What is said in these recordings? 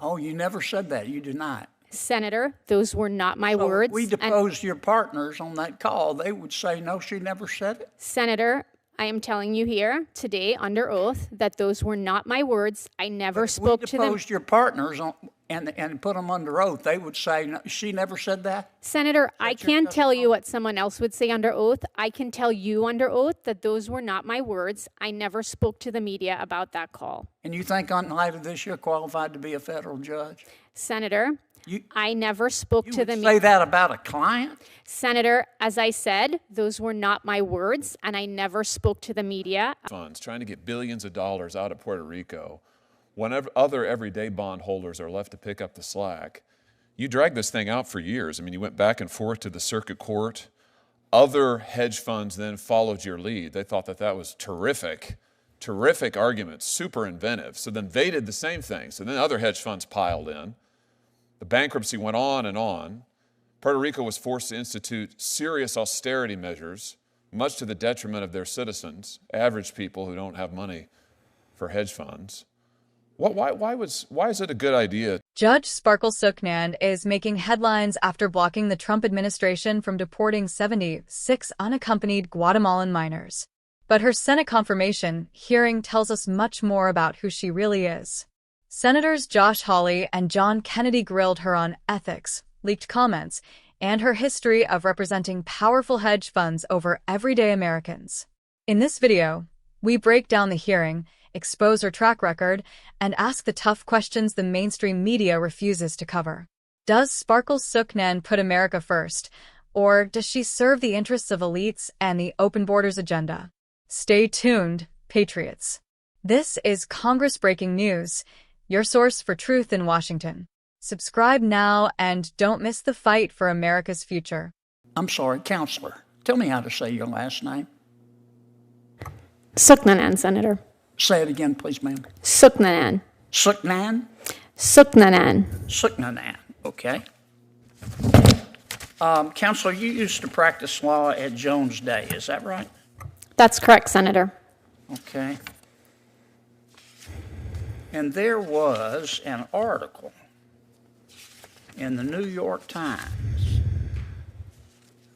Oh, you never said that. You deny it. Senator, those were not my So words. if we deposed your partners on that call, they would say, no, she never said it. Senator, I am telling you here today under oath that those were not my words. I never spoke to them. We deposed your partners and put them under oath. They would say, no, she never said that? Senator, I can't tell you what someone else would say under oath. I can tell you under oath that those were not my words. I never spoke to the media about that call. And you think in light of this, you're qualified to be a federal judge? Senator, I never spoke to the media. You say that about a client? Senator, as I said, those were not my words, and I never spoke to the media. Funds trying to get billions of dollars out of Puerto Rico, whenever other everyday bondholders are left to pick up the slack. You dragged this thing out for years. I mean, you went back and forth to the circuit court. Other hedge funds then followed your lead. They thought that was terrific arguments, super inventive. So then they did the same thing. So then other hedge funds piled in. The bankruptcy went on and on. Puerto Rico was forced to institute serious austerity measures, much to the detriment of their citizens, average people who don't have money for hedge funds. Why is it a good idea? Judge Sparkle Suknan is making headlines after blocking the Trump administration from deporting 76 unaccompanied Guatemalan minors. But her Senate confirmation hearing tells us much more about who she really is. Senators Josh Hawley and John Kennedy grilled her on ethics, leaked comments, and her history of representing powerful hedge funds over everyday Americans. In this video, we break down the hearing, expose her track record, and ask the tough questions the mainstream media refuses to cover. Does Sparkle Suknan put America first, or does she serve the interests of elites and the open borders agenda? Stay tuned, patriots. This is Congress Breaking News, your source for truth in Washington. Subscribe now and don't miss the fight for America's future. I'm sorry, counselor. Tell me how to say your last name. Suknanan, Senator. Say it again, please, ma'am. Suknanan. Suknan? Suknanan. Suknanan, okay. Counselor, you used to practice law at Jones Day, is that right? That's correct, Senator. Okay. And there was an article in the New York Times.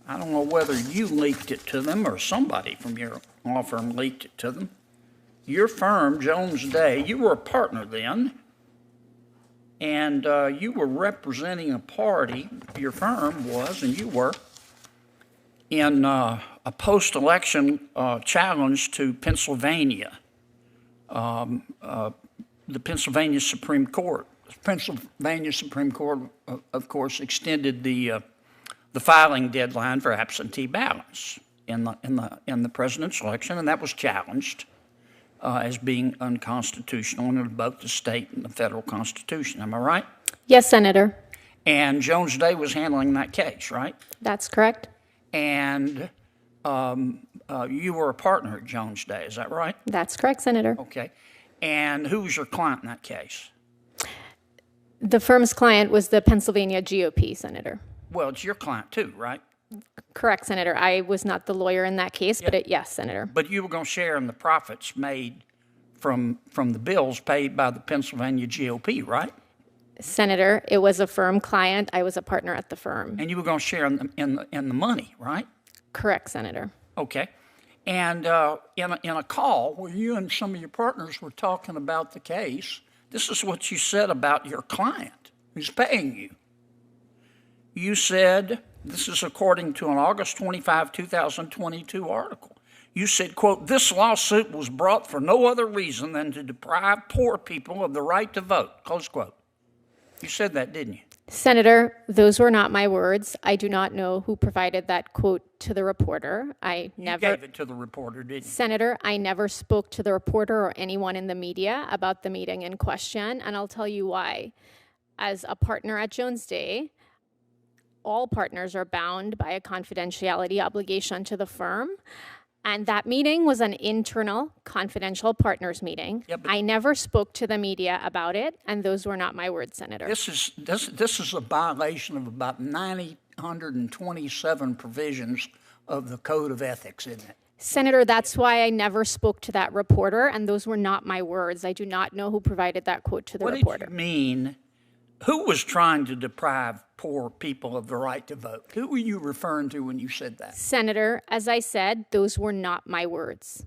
I don't know whether you leaked it to them or somebody from your law firm leaked it to them. Your firm, Jones Day, you were a partner then, and you were representing a party, your firm was, and you were, in a post-election challenge to Pennsylvania. The Pennsylvania Supreme Court. Pennsylvania Supreme Court, of course, extended the filing deadline for absentee ballots in the presidential election, and that was challenged as being unconstitutional under both the state and the federal constitution. Am I right? Yes, Senator. And Jones Day was handling that case, right? That's correct. And you were a partner at Jones Day, is that right? That's correct, Senator. Okay. And who was your client in that case? The firm's client was the Pennsylvania GOP, Senator. Well, it's your client too, right? Correct, Senator. I was not the lawyer in that case, but yes, Senator. But you were going to share in the profits made from the bills paid by the Pennsylvania GOP, right? Senator, it was a firm client. I was a partner at the firm. And you were going to share in the money, right? Correct, Senator. Okay. And in a call where you and some of your partners were talking about the case, this is what you said about your client who's paying you. You said, this is according to an August 25, 2022 article. You said, quote, "This lawsuit was brought for no other reason than to deprive poor people of the right to vote," close quote. You said that, didn't you? Senator, those were not my words. I do not know who provided that quote to the reporter. You gave it to the reporter, didn't you? Senator, I never spoke to the reporter or anyone in the media about the meeting in question, and I'll tell you why. As a partner at Jones Day, all partners are bound by a confidentiality obligation to the firm. And that meeting was an internal, confidential partners meeting. Yeah, I never spoke to the media about it, and those were not my words, Senator. This is a violation of about 927 provisions of the Code of Ethics, isn't it? Senator, that's why I never spoke to that reporter, and those were not my words. I do not know who provided that quote to the reporter. What did you mean Who was trying to deprive poor people of the right to vote? Who were you referring to when you said that? Senator, as I said, those were not my words.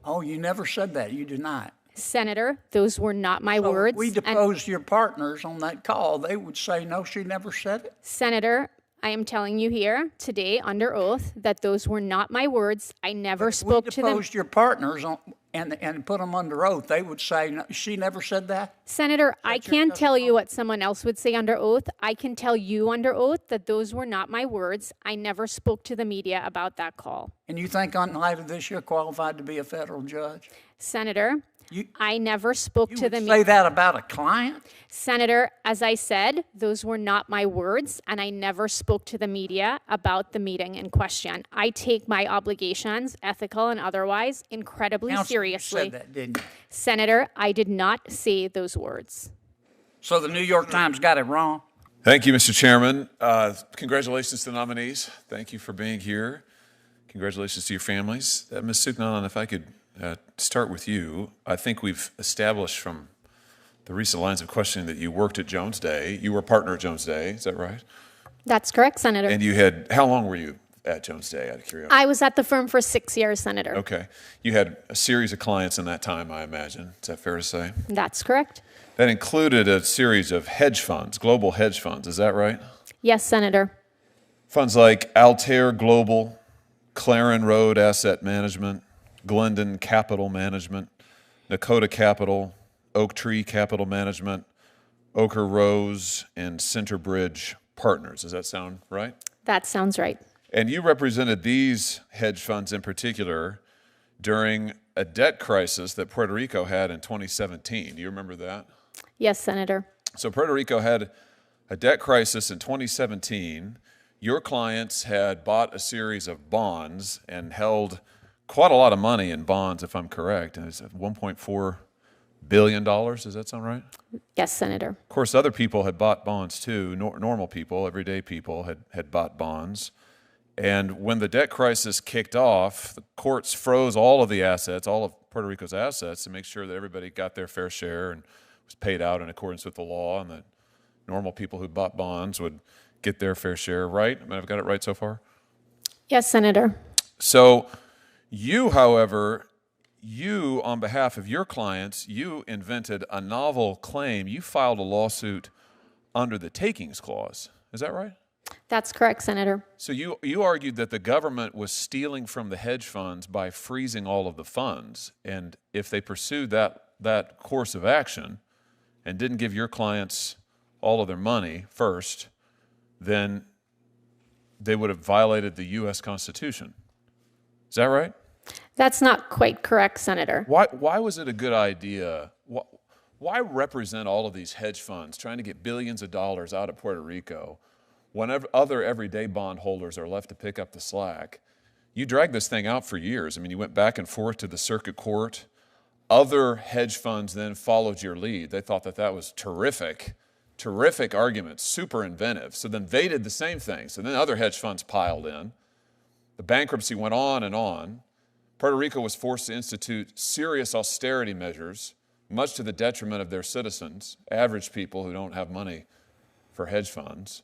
Oh, you never said that. You denied. Senator, those were not my So words. if we deposed your partners on that call, they would say, no, she never said it. Senator, I am telling you here today under oath that those were not my words. I never spoke to them. If we deposed your partners and put them under oath, they would say, no, she never said that? Senator, I can't tell you what someone else would say under oath. I can tell you under oath that those were not my words. I never spoke to the media about that call. And you think in light of this, you're qualified to be a federal judge? Senator, I never spoke to the You media. say that about a client? Senator, as I said, those were not my words, and I never spoke to the media about the meeting in question. I take my obligations, ethical and otherwise, incredibly Counsel, seriously. you said that, didn't you? Senator, I did not say those words. So the New York Times got it wrong? Thank you, Mr. Chairman. Congratulations to the nominees. Thank you for being here. Congratulations to your families. Ms. Suknalan, if I could start with you. I think we've established from the recent lines of questioning that you worked at Jones Day. You were a partner at Jones Day, is that right? That's correct, Senator. And you had, how long were you at Jones Day, out of curiosity? I was at the firm for 6 years, Senator. Okay. You had a series of clients in that time, I imagine. Is that fair to say? That's correct. That included a series of hedge funds, global hedge funds, is that right? Yes, Senator. Funds like Altair Global, Claren Road Asset Management, Glendon Capital Management, Nakota Capital, Oak Tree Capital Management, Ochre Rose, and Centerbridge Partners. Does that sound right? That sounds right. And you represented these hedge funds in particular during a debt crisis that Puerto Rico had in 2017. Do you remember that? Yes, Senator. So Puerto Rico had a debt crisis in 2017. Your clients had bought a series of bonds and held quite a lot of money in bonds, if I'm correct. And it's $1.4 billion. Does that sound right? Yes, Senator. Of course, other people had bought bonds too. Normal people, everyday people had bought bonds. And when the debt crisis kicked off, the courts froze all of the assets, all of Puerto Rico's assets, to make sure that everybody got their fair share and was paid out in accordance with the law, and that normal people who bought bonds would get their fair share, right? I mean, I've got it right so far? Yes, Senator. So you, however, on behalf of your clients, you invented a novel claim. You filed a lawsuit under the takings clause. Is that right? That's correct, Senator. So you argued that the government was stealing from the hedge funds by freezing all of the funds. And if they pursued that course of action and didn't give your clients all of their money first, then they would have violated the U.S. Constitution. Is that right? That's not quite correct, Senator. Why was it a good idea? Why represent all of these hedge funds trying to get billions of dollars out of Puerto Rico when other everyday bondholders are left to pick up the slack? You dragged this thing out for years. I mean, you went back and forth to the circuit court. Other hedge funds then followed your lead. They thought that was terrific arguments, super inventive. So then they did the same thing. So then other hedge funds piled in. The bankruptcy went on and on. Puerto Rico was forced to institute serious austerity measures, much to the detriment of their citizens, average people who don't have money for hedge funds.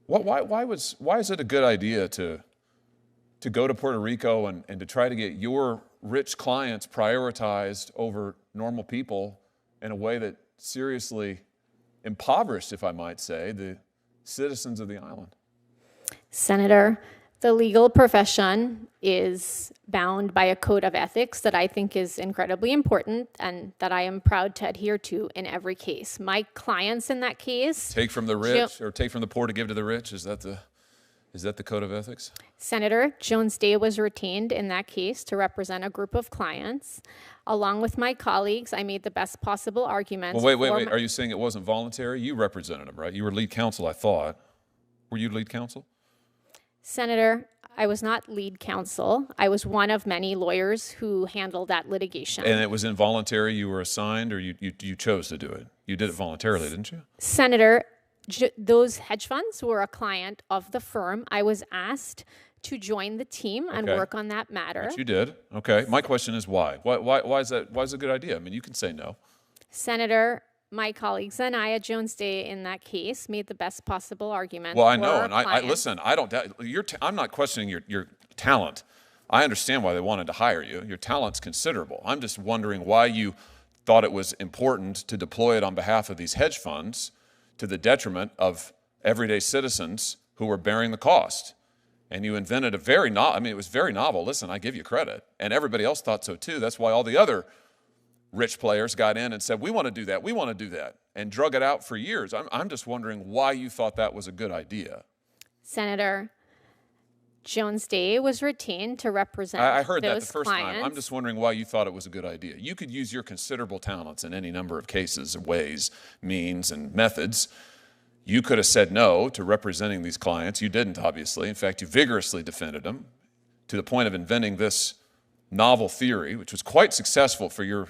Why is it a good idea to go to Puerto Rico and to try to get your rich clients prioritized over normal people in a way that seriously impoverished, if I might say, the citizens of the island? Senator, the legal profession is bound by a code of ethics that I think is incredibly important and that I am proud to adhere to in every case. My clients in that case... Take from the rich or take from the poor to give to the rich? Is that the code of ethics? Senator, Jones Day was retained in that case to represent a group of clients. Along with my colleagues, I made the best possible arguments. Well, wait. Are you saying it wasn't voluntary? You represented them, right? You were lead counsel, I thought. Were you lead counsel? Senator, I was not lead counsel. I was one of many lawyers who handled that litigation. And it was involuntary? You were assigned, or you chose to do it? You did it voluntarily, didn't you? Senator, those hedge funds were a client of the firm. I was asked to join the team and work on that matter. Which you did. Okay. My question is why? Why is that? Why is it a good idea? I mean, you can say no. Senator, my colleagues and I at Jones Day in that case made the best possible argument. Well, I for know, our and I clients. listen. I don't doubt I'm not questioning your talent. I understand why they wanted to hire you. Your talent's considerable. I'm just wondering why you thought it was important to deploy it on behalf of these hedge funds to the detriment of everyday citizens who were bearing the cost. And you invented it was very novel. Listen, I give you credit. And everybody else thought so too. That's why all the other rich players got in and said, we want to do that, and drug it out for years. I'm just wondering why you thought that was a good idea. Senator, Jones Day was retained to represent I heard that the those first clients. time. I'm just wondering why you thought it was a good idea. You could use your considerable talents in any number of cases, ways, means, and methods. You could have said no to representing these clients. You didn't, obviously. In fact, you vigorously defended them to the point of inventing this novel theory, which was quite successful for your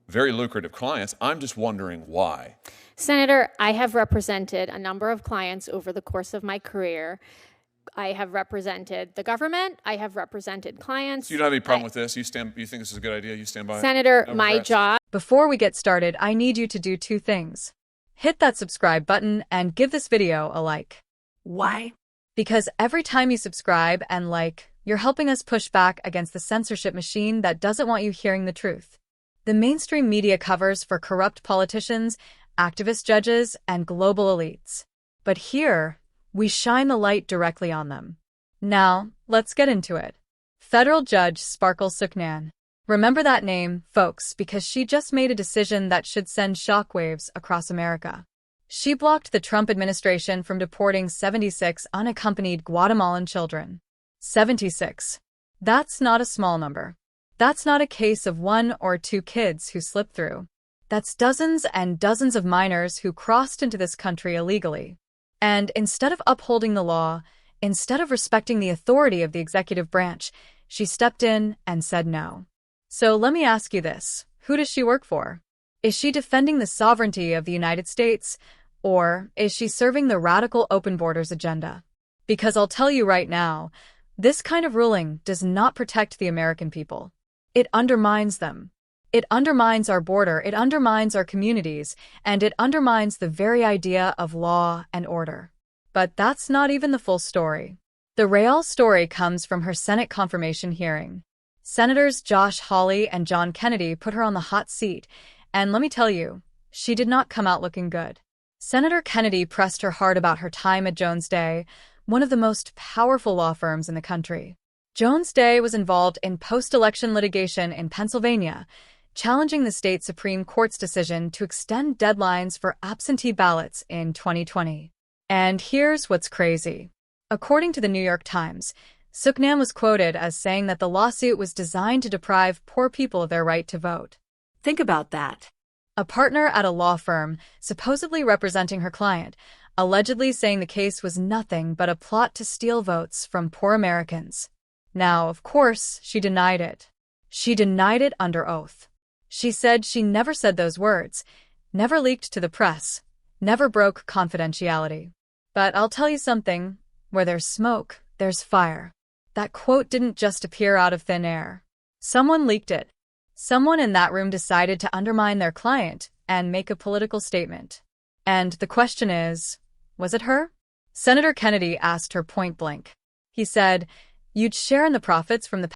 very lucrative clients. I'm just wondering why. Senator, I have represented a number of clients over the course of my career. I have represented the government. I have represented clients. You don't have any problem with this? You think this is a good idea? You stand by it? Senator, No my regrets? job. Before we get started, I need you to do two things. Hit that subscribe button and give this video a like. Why? Because every time you subscribe and like, you're helping us push back against the censorship machine that doesn't want you hearing the truth. The mainstream media covers for corrupt politicians, activist judges, and global elites. But here, we shine the light directly on them. Now, let's get into it. Federal Judge Sparkle Suknan. Remember that name, folks, because she just made a decision that should send shockwaves across America. She blocked the Trump administration from deporting 76 unaccompanied Guatemalan children. 76. That's not a small number. That's not a case of 1 or 2 kids who slipped through. That's dozens and dozens of minors who crossed into this country illegally. And instead of upholding the law, instead of respecting the authority of the executive branch, she stepped in and said no. So let me ask you this. Who does she work for? Is she defending the sovereignty of the United States, or is she serving the radical open borders agenda? Because I'll tell you right now, this kind of ruling does not protect the American people. It undermines them. It undermines our border, it undermines our communities, and it undermines the very idea of law and order. But that's not even the full story. The real story comes from her Senate confirmation hearing. Senators Josh Hawley and John Kennedy put her on the hot seat, and let me tell you, she did not come out looking good. Senator Kennedy pressed her hard about her time at Jones Day, one of the most powerful law firms in the country. Jones Day was involved in post-election litigation in Pennsylvania, challenging the state Supreme Court's decision to extend deadlines for absentee ballots in 2020. And here's what's crazy. According to the New York Times, Suknan was quoted as saying that the lawsuit was designed to deprive poor people of their right to vote. Think about that. A partner at a law firm, supposedly representing her client, allegedly saying the case was nothing but a plot to steal votes from poor Americans. Now, of course, she denied it. She denied it under oath. She said she never said those words, never leaked to the press, never broke confidentiality. But I'll tell you something, where there's smoke, there's fire. That quote didn't just appear out of thin air. Someone leaked it. Someone in that room decided to undermine their client and make a political statement. And the question is, was it her? Senator Kennedy asked her point blank. He said, "You'd share in the profits from the